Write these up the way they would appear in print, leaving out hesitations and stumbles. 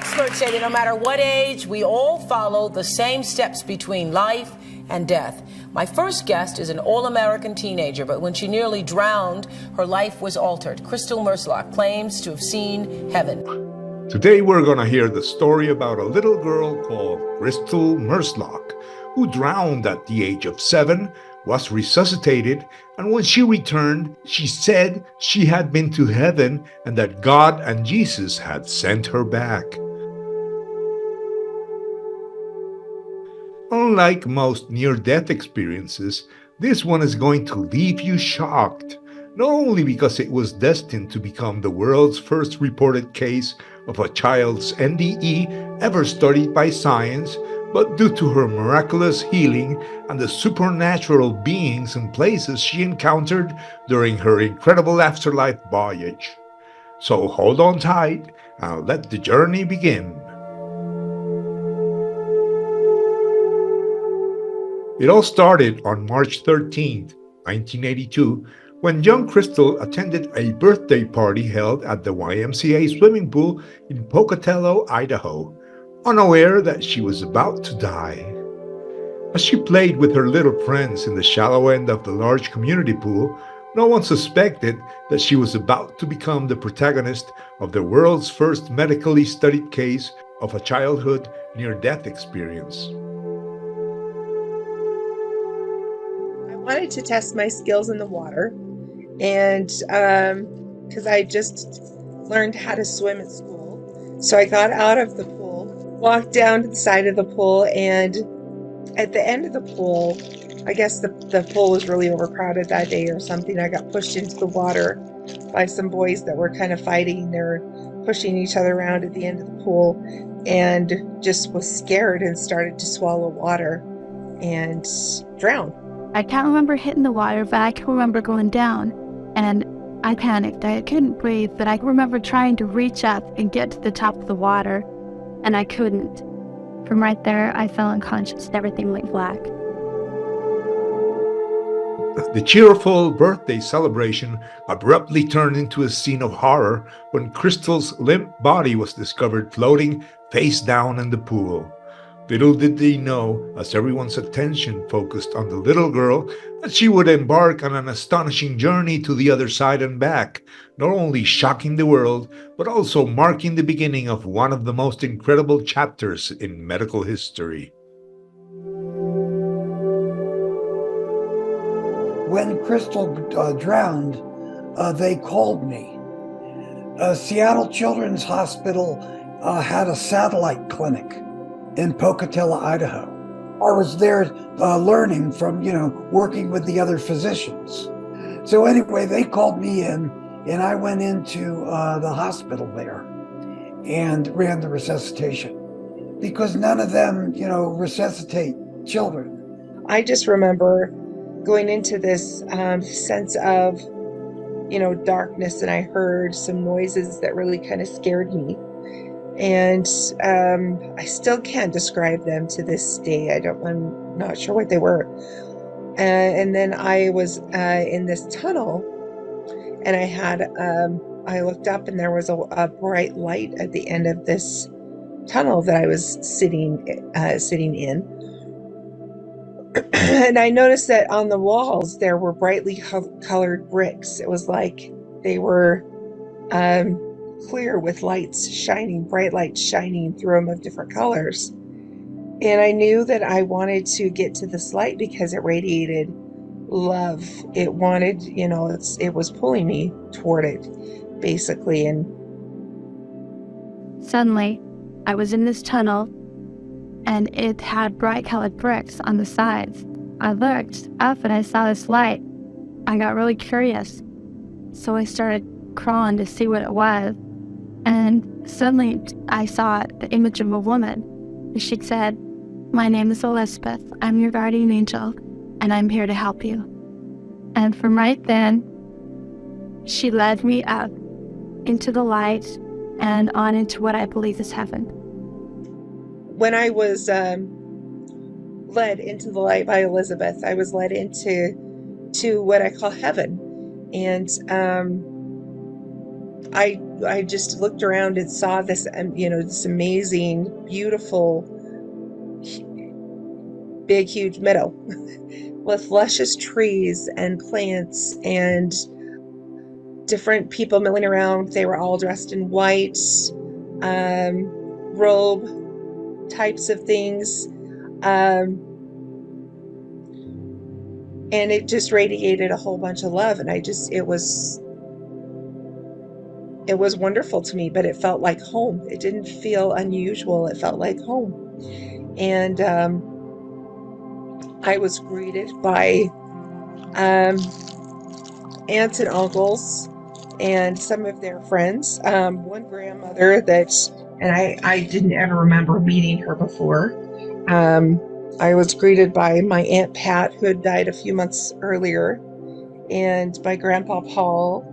Experts say that no matter what age, we all follow the same steps between life and death. My first guest is an all-American teenager, but when she nearly drowned, her life was altered. Kristle Merzlock claims to have seen heaven. Today we're going to hear the story about a little girl called Kristle Merzlock, who drowned at the age of 7, was resuscitated, and when she returned, she said she had been to heaven and that God and Jesus had sent her back. Unlike most near-death experiences, this one is going to leave you shocked, not only because it was destined to become the world's first reported case of a child's NDE ever studied by science, but due to her miraculous healing and the supernatural beings and places she encountered during her incredible afterlife voyage. So hold on tight and let the journey begin. It all started on March 13th, 1982, when young Kristle attended a birthday party held at the YMCA swimming pool in Pocatello, Idaho, unaware that she was about to die. As she played with her little friends in the shallow end of the large community pool, no one suspected that she was about to become the protagonist of the world's first medically studied case of a childhood near-death experience. I wanted to test my skills in the water, and because I just learned how to swim at school. So I got out of the pool, walked down to the side of the pool, and at the end of the pool, I guess the pool was really overcrowded that day or something. I got pushed into the water by some boys that were kind of fighting. They were pushing each other around at the end of the pool, and just was scared and started to swallow water and drown. I can't remember hitting the water, but I can remember going down, and I panicked. I couldn't breathe, but I remember trying to reach up and get to the top of the water, and I couldn't. From right there, I fell unconscious and everything went black. The cheerful birthday celebration abruptly turned into a scene of horror when Kristle's limp body was discovered floating face down in the pool. Little did they know, as everyone's attention focused on the little girl, that she would embark on an astonishing journey to the other side and back, not only shocking the world, but also marking the beginning of one of the most incredible chapters in medical history. When Kristle drowned, they called me. Seattle Children's Hospital had a satellite clinic in Pocatello, Idaho. I was there learning from, working with the other physicians. So anyway, they called me in, and I went into the hospital there and ran the resuscitation, because none of them, resuscitate children. I just remember going into this sense of, darkness, and I heard some noises that really kind of scared me. And I still can't describe them to this day. I'm not sure what they were. And then I was in this tunnel, and I looked up, and there was a bright light at the end of this tunnel that I was sitting in. And I noticed that on the walls there were brightly colored bricks. It was like they were clear with bright lights shining through them of different colors. And I knew that I wanted to get to this light because it radiated love. It wanted, it was pulling me toward it, basically. And Suddenly, I was in this tunnel, and it had bright colored bricks on the sides. I looked up and I saw this light. I got really curious, so I started crawling to see what it was. And suddenly I saw the image of a woman. And she said, "My name is Elizabeth. I'm your guardian angel, and I'm here to help you." And from right then, she led me up into the light and on into what I believe is heaven. When I was led into the light by Elizabeth, I was led into what I call heaven. And I just looked around and saw this, this amazing, beautiful, big, huge meadow with luscious trees and plants and different people milling around. They were all dressed in white, robe types of things. And it just radiated a whole bunch of love. And it was wonderful to me, but it felt like home. It didn't feel unusual. It felt like home. And I was greeted by aunts and uncles and some of their friends. One grandmother and I didn't ever remember meeting her before. I was greeted by my Aunt Pat, who had died a few months earlier, and by Grandpa Paul,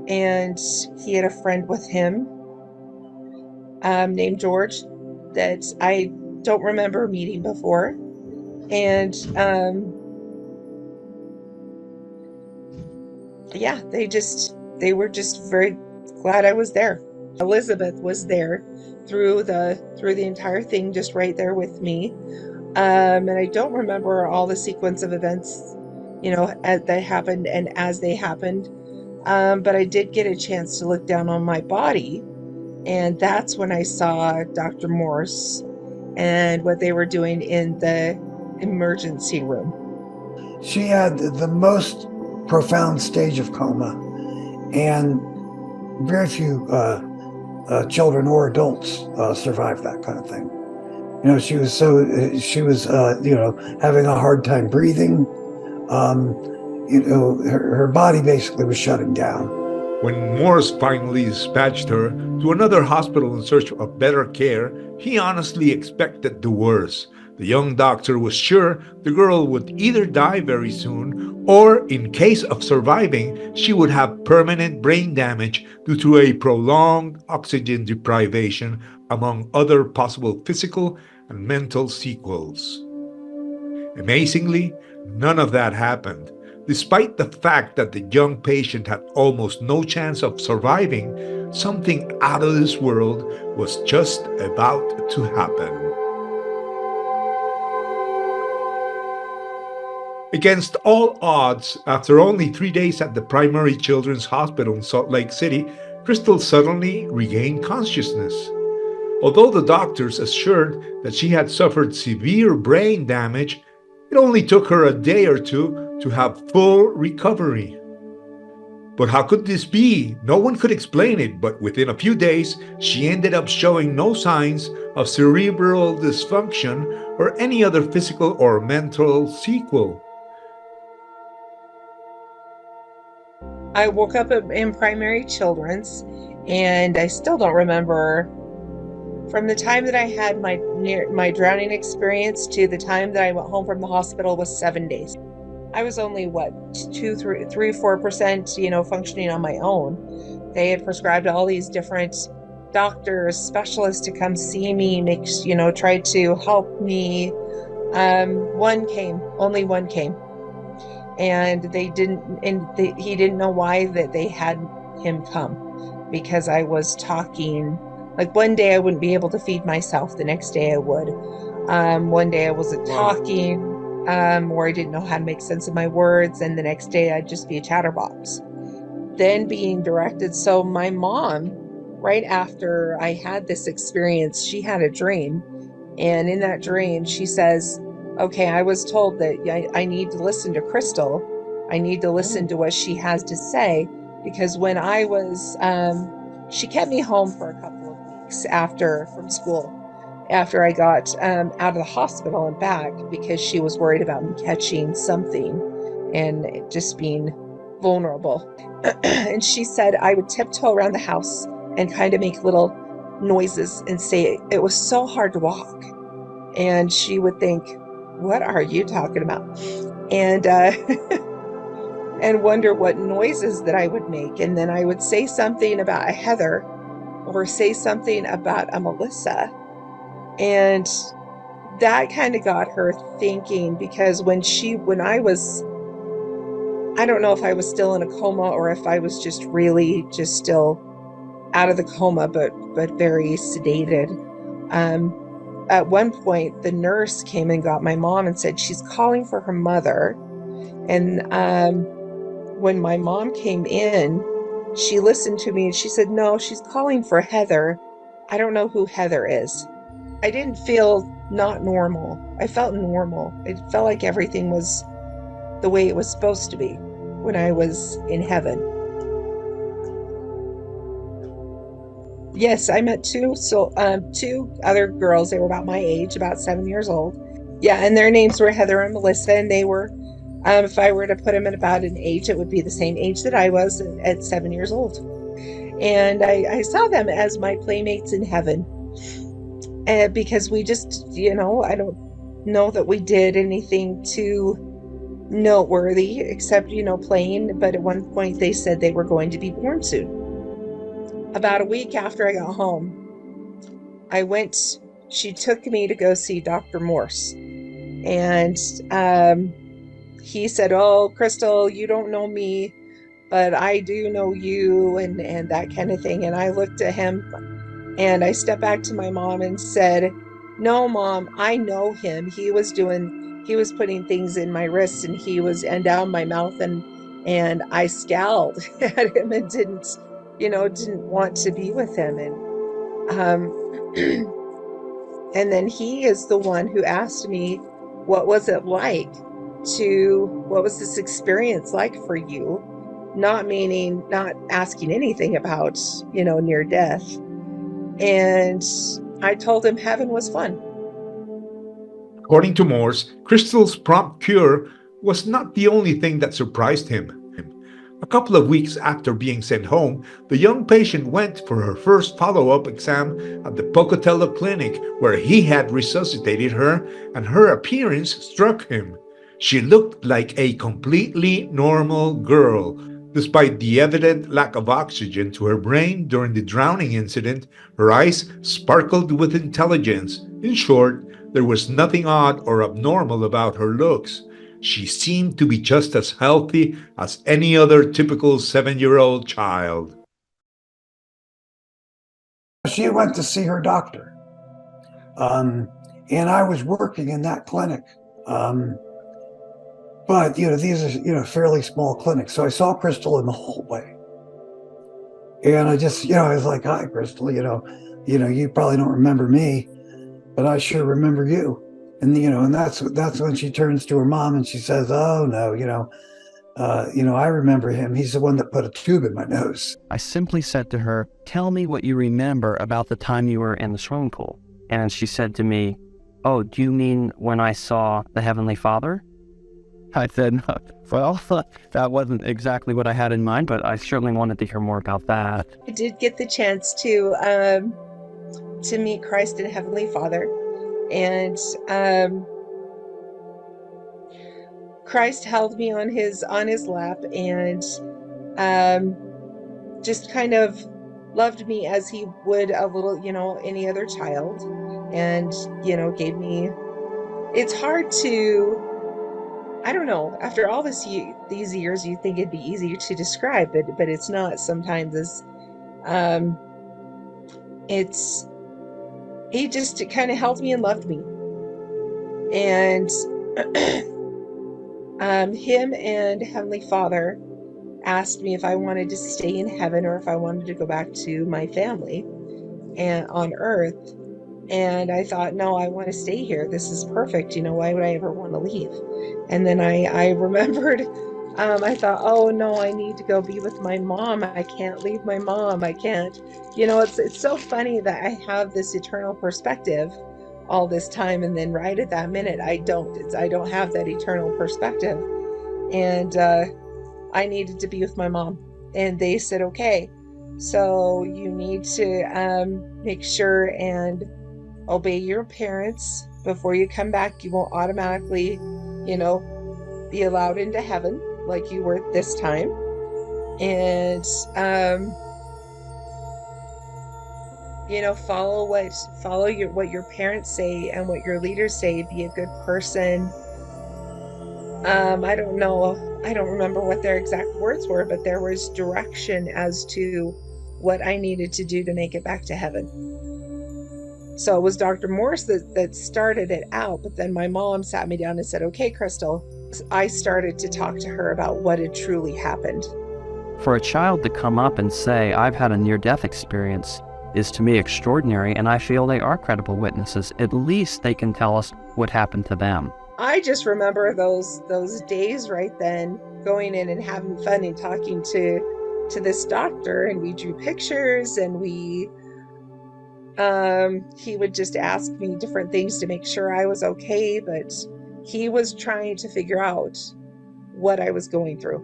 and he had a friend with him named George that I don't remember meeting before. And yeah, they were just very glad I was there. Elizabeth was there through the entire thing, just right there with me. And I don't remember all the sequence of events, as they happened and as they happened. But I did get a chance to look down on my body, and that's when I saw Dr. Morse and what they were doing in the emergency room. She had the most profound stage of coma, and very few children or adults survived that kind of thing. She was having a hard time breathing. Her body basically was shutting down. When Morse finally dispatched her to another hospital in search of better care, he honestly expected the worst. The young doctor was sure the girl would either die very soon, or in case of surviving, she would have permanent brain damage due to a prolonged oxygen deprivation, among other possible physical and mental sequels. Amazingly, none of that happened. Despite the fact that the young patient had almost no chance of surviving, something out of this world was just about to happen. Against all odds, after only 3 days at the Primary Children's Hospital in Salt Lake City, Kristle suddenly regained consciousness. Although the doctors assured that she had suffered severe brain damage, it only took her a day or two to have full recovery. But how could this be? No one could explain it, but within a few days, she ended up showing no signs of cerebral dysfunction or any other physical or mental sequel. I woke up in Primary Children's, and I still don't remember. From the time that I had my drowning experience to the time that I went home from the hospital was 7 days. I was only 4%, functioning on my own. They had prescribed all these different doctors, specialists to come see me, tried to help me. Only one came. And he didn't know why that they had him come, because I was talking. Like one day I wouldn't be able to feed myself, the next day I would. One day I wasn't talking, or I didn't know how to make sense of my words, and the next day I'd just be a chatterbox. Then being directed. So my mom, right after I had this experience, she had a dream, and in that dream she says, okay, I was told that I need to listen to Kristle. I need to listen to what she has to say, because when I was, she kept me home for a couple of weeks from school, after I got out of the hospital and back, because she was worried about me catching something and just being vulnerable. And she said I would tiptoe around the house and kind of make little noises and say it was so hard to walk. And she would think, what are you talking about? And and wonder what noises that I would make. And then I would say something about a Heather, or say something about a Melissa. And that kind of got her thinking, because when I was, I don't know if I was still in a coma or if I was just really just still out of the coma, but very sedated. At one point, the nurse came and got my mom and said she's calling for her mother. And when my mom came in, she listened to me and she said, no, she's calling for Heather. I don't know who Heather is. I didn't feel not normal. I felt normal. It felt like everything was the way it was supposed to be when I was in heaven. Yes, I met two other girls. They were about my age, about 7 years old. Yeah, and their names were Heather and Melissa, and they were, if I were to put them at about an age, it would be the same age that I was at 7 years old. And I saw them as my playmates in heaven. Because we just, I don't know that we did anything too noteworthy except, playing. But at one point they said they were going to be born soon. About a week after I got home, she took me to go see Dr. Morse. And he said, oh, Kristle, you don't know me, but I do know you, and that kind of thing. And I looked at him and I stepped back to my mom and said, no, Mom, I know him. He was putting things in my wrists and down my mouth, and I scowled at him and didn't want to be with him. And then he is the one who asked me, what was this experience like for you? Not asking anything about, near death. And I told him heaven was fun. According to Morse, Kristle's prompt cure was not the only thing that surprised him. A couple of weeks after being sent home, the young patient went for her first follow-up exam at the Pocatello Clinic, where he had resuscitated her, and her appearance struck him. She looked like a completely normal girl. Despite the evident lack of oxygen to her brain during the drowning incident, her eyes sparkled with intelligence. In short, there was nothing odd or abnormal about her looks. She seemed to be just as healthy as any other typical 7-year-old child. She went to see her doctor, and I was working in that clinic. But, these are, fairly small clinics. So I saw Kristle in the hallway. And I just, I was like, hi, Kristle, you probably don't remember me, but I sure remember you. And, and that's when she turns to her mom and she says, oh, no, I remember him. He's the one that put a tube in my nose. I simply said to her, tell me what you remember about the time you were in the swimming pool. And she said to me, oh, do you mean when I saw the Heavenly Father? I said, well, that wasn't exactly what I had in mind, but I certainly wanted to hear more about that. I did get the chance to meet Christ and Heavenly Father. And Christ held me on his lap and just kind of loved me as he would a little, any other child. And, gave me, it's hard to, I don't know, after all these years, you'd think it'd be easier to describe, but it's not sometimes. He just kind of held me and loved me. And him and Heavenly Father asked me if I wanted to stay in heaven or if I wanted to go back to my family and on earth. And I thought, no, I want to stay here. This is perfect. Why would I ever want to leave? And then I remembered, I thought, oh no, I need to go be with my mom. I can't leave my mom. I can't, it's so funny that I have this eternal perspective all this time. And then right at that minute, I don't have that eternal perspective. And I needed to be with my mom. And they said, okay, so you need to make sure and obey your parents before you come back. You won't automatically, be allowed into heaven like you were this time. And, follow what your parents say and what your leaders say. Be a good person. I don't know. I don't remember what their exact words were, but there was direction as to what I needed to do to make it back to heaven. So it was Dr. Morse that started it out, but then my mom sat me down and said, okay, Kristle. I started to talk to her about what had truly happened. For a child to come up and say, I've had a near-death experience, is to me extraordinary, and I feel they are credible witnesses. At least they can tell us what happened to them. I just remember those days right then, going in and having fun and talking to this doctor, and we drew pictures, and he would just ask me different things to make sure I was okay, but he was trying to figure out what I was going through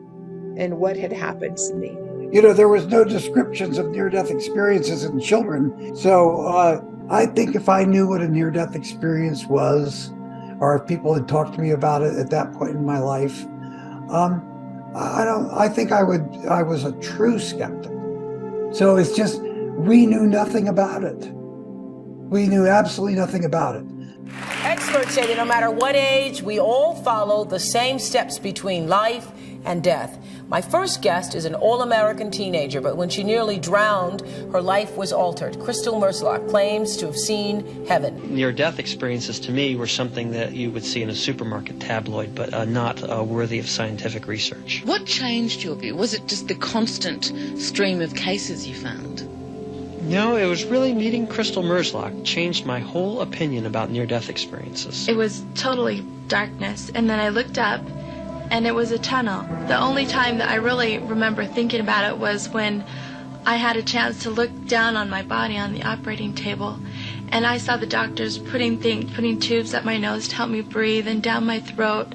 and what had happened to me. You know, there was no descriptions of near-death experiences in children. So I think if I knew what a near-death experience was, or if people had talked to me about it at that point in my life, I think I was a true skeptic. So it's just, we knew nothing about it. We knew absolutely nothing about it. Experts say that no matter what age, we all follow the same steps between life and death. My first guest is an all-American teenager, but when she nearly drowned, her life was altered. Kristle Merzlock claims to have seen heaven. Near-death experiences to me were something that you would see in a supermarket tabloid, but not worthy of scientific research. What changed your view? Was it just the constant stream of cases you found? No, it was really meeting Kristle Merzlock changed my whole opinion about near-death experiences. It was totally darkness, and then I looked up, and it was a tunnel. The only time that I really remember thinking about it was when I had a chance to look down on my body on the operating table, and I saw the doctors putting tubes up my nose to help me breathe, and down my throat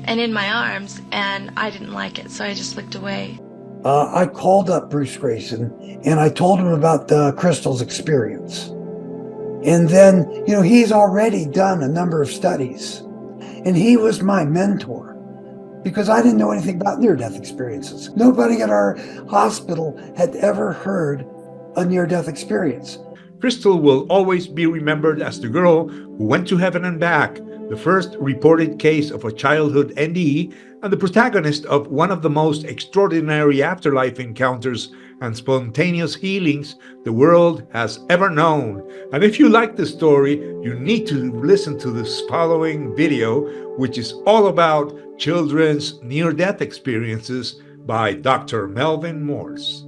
and in my arms, and I didn't like it, so I just looked away. I called up Bruce Grayson and I told him about Kristle's experience. And then, you know, he's already done a number of studies, and he was my mentor because I didn't know anything about near-death experiences. Nobody at our hospital had ever heard a near-death experience. Kristle will always be remembered as the girl who went to heaven and back, the first reported case of a childhood NDE, and the protagonist of one of the most extraordinary afterlife encounters and spontaneous healings the world has ever known. And if you like the story, you need to listen to this following video, which is all about children's near-death experiences by Dr. Melvin Morse.